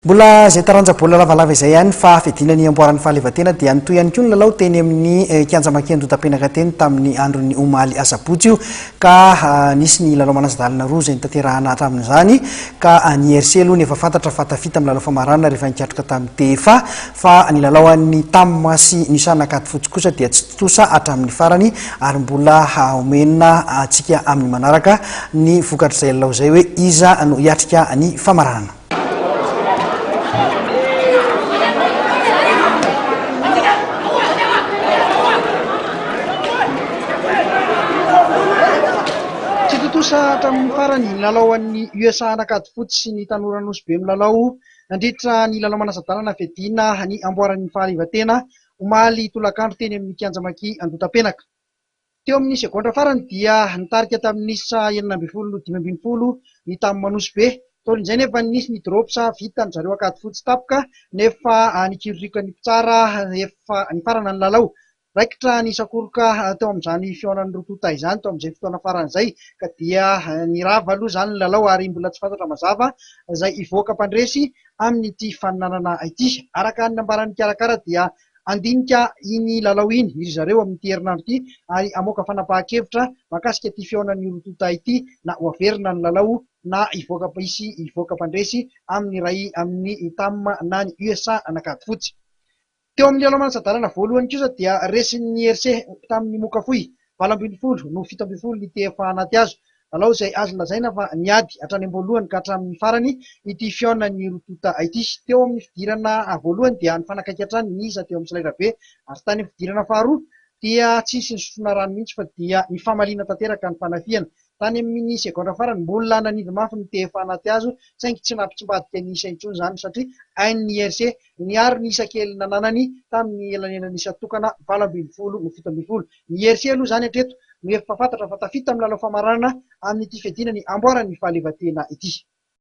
Mbola zay taranja bola lavalava izay ihany fa fidinany amboaran'ny fahaleovantena dia nitoy ihany koa ny lalao teny amin'ny kianja Mankendo Tapenaka teny tamin'ny andron'ny omaly asabotsy io ka nisy ny lalao manasa-dalana roa izay nitanterahana hatramin'izany ka ny RC aloha ny efa fantatra fa tafita amin'ny lalao famarana rehefa nikatroka tamin'ny TFA fa ny lalao an'ny Tamma sy ny Sanakady fotsy kosa dia tsy tosa hatramin'ny farany ary mbola omena antsika amin'ny manaraka ny vokatra izay lalao izay hoe iza no hiatrika ny famarana. Tosa hatramin'ny farany ny lalao an'ny USA Anakady fotsy sy ny Tanora Nosy be milalao nandritra ny lalao manasa-dalana fedina ny amboaran'ny fahaleovantena omaly tolakandro teny amin'ny kianja Maki Andotapenaka. Teo amin'ny segondra farany dia nitarika tamin'ny isa 12-20 ny Tamma Nosy be. Taolin'izay nefa nisy ny dropsa vita ny zareo Akady fotsy tapoka nefa nikirorikany tsara efa ny farana ny lalao. Raikitra ny sakoroka teo amin'izany fionan'ny rotota izany teo amin'izay fotoana faran'izay ka dia ny rava aloha izany ny lalao ary mbola tsy fantatra mazava izay ivoaka mpandresy amin'ity faninanana ity. Araka ny nambaran'ny karakara dia andinika iny lalao iny iry zareo amin'ity herinandro ity ary amoaka fanapahan-kevitra mahakasika ity fionan'ny rotota ity na ho averina ny lalao na ivoaka isy ivoaka mpandresy amin'ny ray amin'ny Tamma na ny USA Anakady fotsy. Teo amin'ny lalao manasa-dalana voalohany kosa dia resin'ny RC tamin'ny Mokafoy 7-20 no 7-20 ny TFA anaty azo. Lalao izay azo lazaina fa niady hatrany am-boalohany ka hatramin'ny farany ity fionan'ny rotota ity. Teo amin'ny fidirana voalohany dia nifanakaiky hatrany ny isa teo amin'ny Selairabe ary tany amin'ny fidirana faharoa dia tsisy nisotona rano mihitsy fa dia ny famalina tanteraka ny fanafiana. Tany amin'ny segondra farany mbola nanidy mafy ny TFA anaty azo saingy tsy nampitsambadika ny isa intsony izany satria hain'ny RC niaro ny isa kely nananany tamin'ny elanelany isa tokana 7-20 ny RC aloha izany hatreto no efa fantatra fa tafita amin'ny lalao famarana amin'ity fedina ny amboaran'ny fahaleovantena ity.